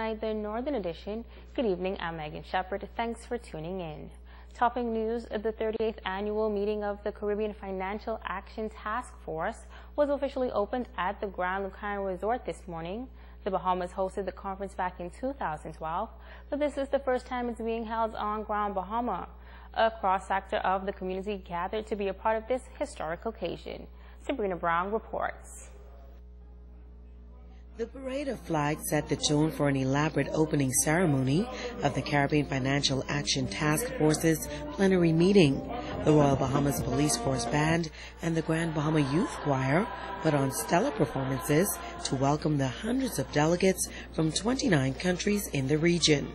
tonight, the Northern Edition. Good evening, I'm Megan Shepard. Thanks for tuning in. Topping news, the 38th annual meeting of the Caribbean Financial Action Task Force was officially opened at the Grand Lucano Resort this morning. The Bahamas hosted the conference back in 2012, but this is the first time it's being held on Grand Bahama. A cross-sector of the community gathered to be a part of this historic occasion. Sabrina Brown reports. The parade of flags set the tone for an elaborate opening ceremony of the Caribbean Financial Action Task Force's plenary meeting. The Royal Bahamas Police Force Band and the Grand Bahama Youth Choir put on stellar performances to welcome the hundreds of delegates from 29 countries in the region.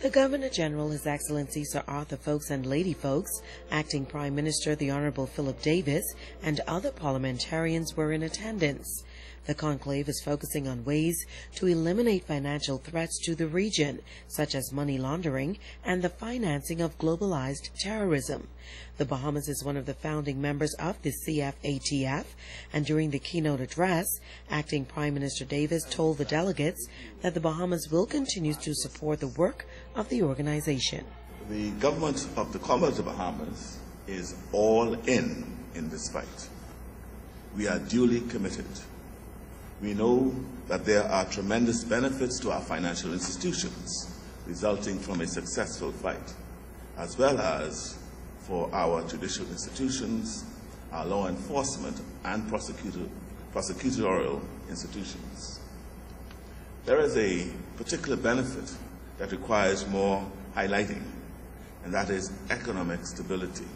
The Governor-General, His Excellency Sir Arthur Folkes and Lady Folkes, Acting Prime Minister the Honourable Philip Davis, and other parliamentarians were in attendance. The conclave is focusing on ways to eliminate financial threats to the region, such as money laundering and the financing of globalized terrorism. The Bahamas is one of the founding members of the CFATF, and during the keynote address, Acting Prime Minister Davis told the delegates that the Bahamas will continue to support the work of the organization. The government of the Commonwealth of the Bahamas is all in this fight. We are duly committed. We know that there are tremendous benefits to our financial institutions resulting from a successful fight, as well as for our judicial institutions, our law enforcement and prosecutorial institutions. There is a particular benefit that requires more highlighting, and that is economic stability,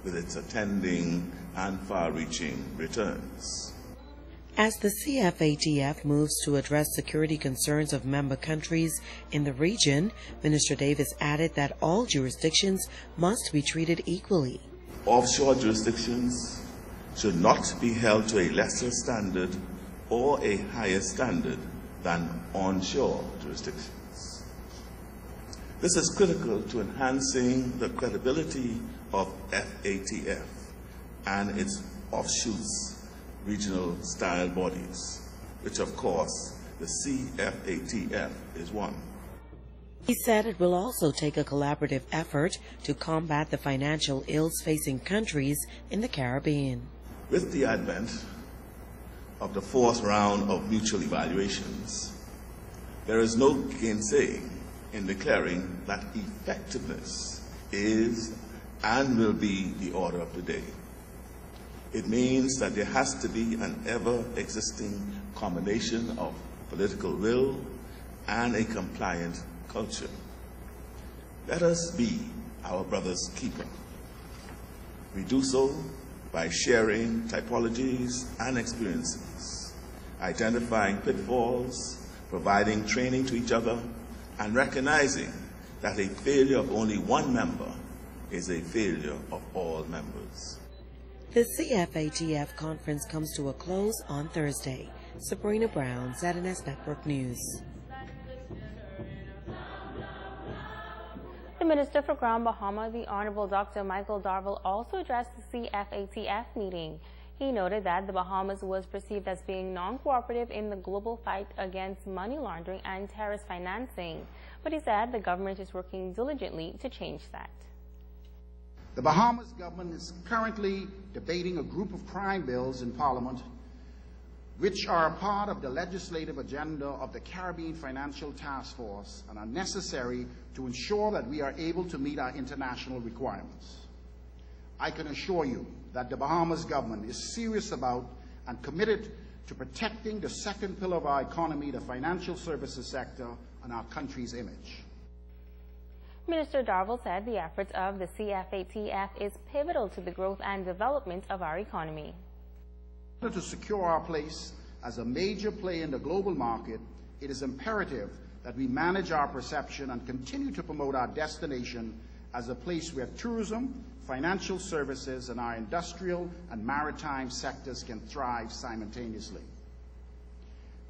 with its attending and far-reaching returns. As the CFATF moves to address security concerns of member countries in the region, Minister Davis added that all jurisdictions must be treated equally. Offshore jurisdictions should not be held to a lesser standard or a higher standard than onshore jurisdictions. This is critical to enhancing the credibility of FATF and its offshoots, regional style bodies, which of course the CFATF is one. He said it will also take a collaborative effort to combat the financial ills facing countries in the Caribbean. With the advent of the fourth round of mutual evaluations, there is no gainsaying in declaring that effectiveness is and will be the order of the day. It means that there has to be an ever-existing combination of political will and a compliant culture. Let us be our brother's keeper. We do so by sharing typologies and experiences, identifying pitfalls, providing training to each other, and recognizing that a failure of only one member is a failure of all members. The CFATF conference comes to a close on Thursday. Sabrina Brown, ZNS Network News. The Minister for Grand Bahama, the Honorable Dr. Michael Darville, also addressed the CFATF meeting. He noted that the Bahamas was perceived as being non-cooperative in the global fight against money laundering and terrorist financing, but he said the government is working diligently to change that. The Bahamas government is currently debating a group of crime bills in Parliament which are a part of the legislative agenda of the Caribbean Financial Task Force and are necessary to ensure that we are able to meet our international requirements. I can assure you that the Bahamas government is serious about and committed to protecting the second pillar of our economy, the financial services sector, and our country's image. Minister Darville said the efforts of the CFATF is pivotal to the growth and development of our economy. To secure our place as a major player in the global market, it is imperative that we manage our perception and continue to promote our destination as a place where tourism, financial services, and our industrial and maritime sectors can thrive simultaneously.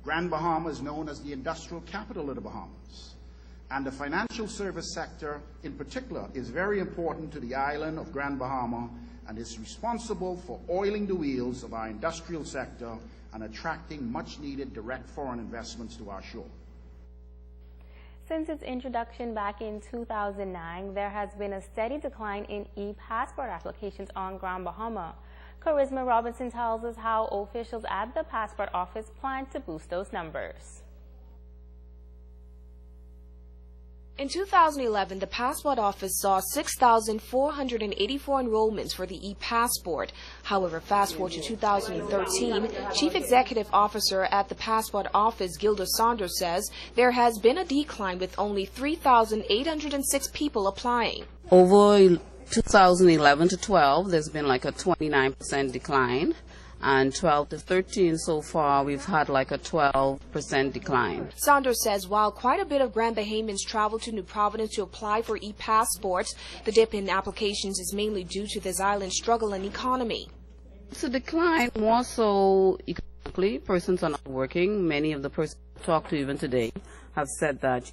Grand Bahama is known as the industrial capital of the Bahamas, and the financial service sector in particular is very important to the island of Grand Bahama and is responsible for oiling the wheels of our industrial sector and attracting much-needed direct foreign investments to our shore. Since its introduction back in 2009, there has been a steady decline in e-passport applications on Grand Bahama. Charisma Robinson tells us how officials at the passport office plan to boost those numbers. In 2011, the Passport Office saw 6,484 enrollments for the e-passport. However, fast forward to 2013, Chief Executive Officer at the Passport Office, Gilda Saunders, says there has been a decline with only 3,806 people applying. Over 2011 to 12, there's been like a 29% decline. And 12 to 13 so far, we've had like a 12% decline. Saunders says while quite a bit of Grand Bahamians travel to New Providence to apply for e-passports, the dip in applications is mainly due to this island's struggle and economy. It's a decline more so economically. Persons are not working. Many of the persons I talked to even today have said that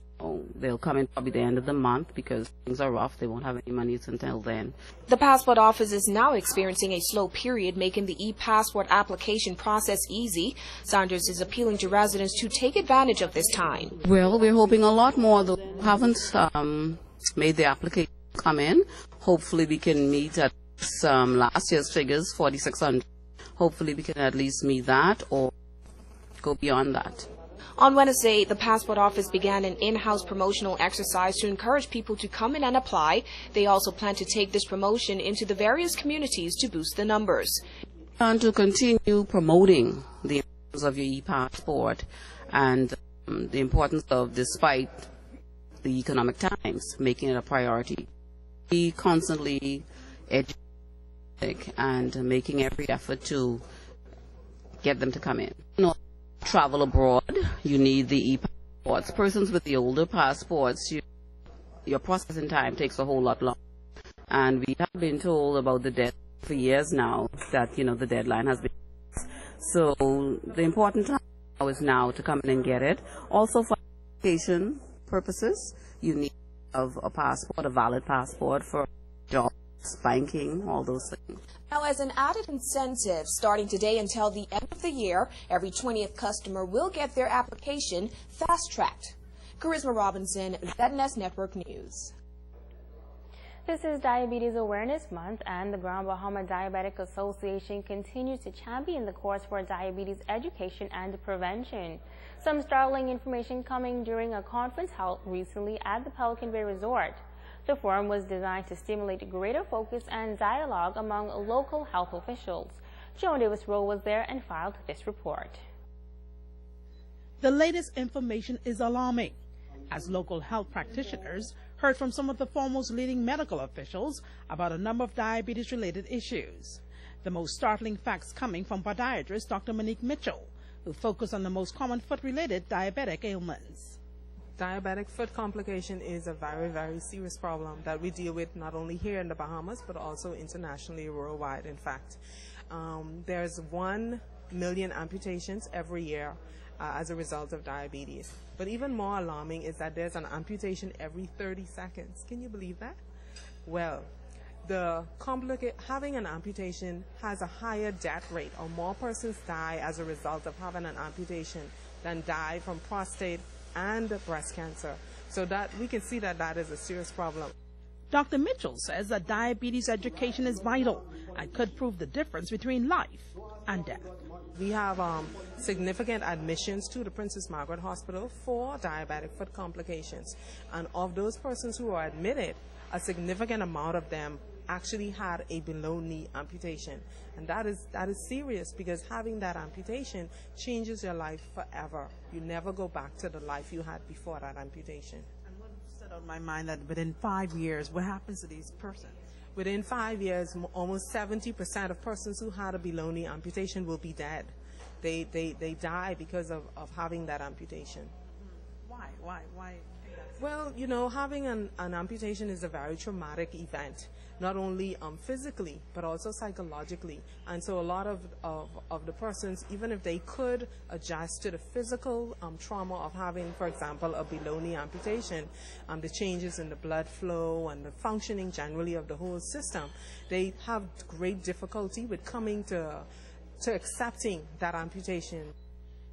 they'll come in probably the end of the month because things are rough. They won't have any money until then. The Passport Office is now experiencing a slow period, making the e-passport application process easy. Saunders is appealing to residents to take advantage of this time. Well, we're hoping a lot more, though haven't made the application come in. Hopefully we can meet at last year's figures, 4,600. Hopefully we can at least meet that or go beyond that. On Wednesday, the Passport Office began an in-house promotional exercise to encourage people to come in and apply. They also plan to take this promotion into the various communities to boost the numbers. And to continue promoting the importance of your e-passport and the importance of, despite the economic times, making it a priority. Be constantly educating and making every effort to get them to come in. Travel abroad, you need the e-passports. Persons with the older passports, your processing time takes a whole lot longer. And we have been told about the deadline for years now that, the deadline has been. So the important time now is now to come in and get it. Also for application purposes, you need a passport, a valid passport for jobs, banking, all those things. Now, as an added incentive, starting today until the end of the year, every 20th customer will get their application fast-tracked. Charisma Robinson, ZNS Network News. This is Diabetes Awareness Month, and the Grand Bahama Diabetic Association continues to champion the cause for diabetes education and prevention. Some startling information coming during a conference held recently at the Pelican Bay Resort. The forum was designed to stimulate greater focus and dialogue among local health officials. Joan Davis-Rowe was there and filed this report. The latest information is alarming, as local health practitioners heard from some of the foremost leading medical officials about a number of diabetes-related issues. The most startling facts coming from podiatrist Dr. Monique Mitchell, who focused on the most common foot-related diabetic ailments. Diabetic foot complication is a very, very serious problem that we deal with not only here in the Bahamas, but also internationally, worldwide, in fact. There's 1 million amputations every year as a result of diabetes. But even more alarming is that there's an amputation every 30 seconds. Can you believe that? Well, having an amputation has a higher death rate, or more persons die as a result of having an amputation than die from prostate and breast cancer. So that we can see that is a serious problem. Dr. Mitchell says that diabetes education is vital and could prove the difference between life and death. We have significant admissions to the Princess Margaret Hospital for diabetic foot complications. And of those persons who are admitted, a significant amount of them actually had a below-knee amputation. And that is serious, because having that amputation changes your life forever. You never go back to the life you had before that amputation. And what set on my mind that within 5 years, what happens to these persons? Within 5 years, almost 70% of persons who had a below-knee amputation will be dead. They die because of having that amputation. Why? Well, you know, having an amputation is a very traumatic event, not only physically, but also psychologically. And so a lot of the persons, even if they could adjust to the physical trauma of having, for example, a below-knee amputation, the changes in the blood flow and the functioning generally of the whole system, they have great difficulty with coming to accepting that amputation.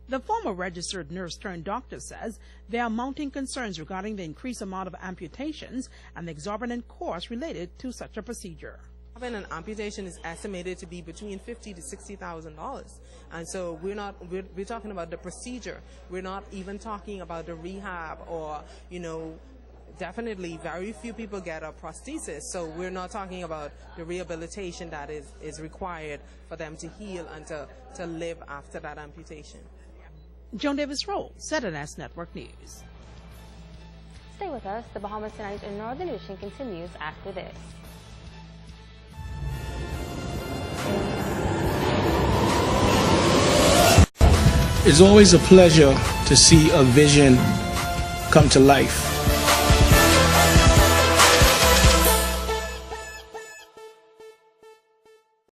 The former registered nurse turned doctor says there are mounting concerns regarding the increased amount of amputations and the exorbitant costs related to such a procedure. Having an amputation is estimated to be between $50,000 to $60,000, and so we're talking about the procedure. We're not even talking about the rehab or, you know, definitely very few people get a prosthesis, so we're not talking about the rehabilitation that is required for them to heal and to live after that amputation. Joan Davis Rowe, ZNS Network News. Stay with us. The Bahamas Tonight in Northern Edition continues after this. It's always a pleasure to see a vision come to life.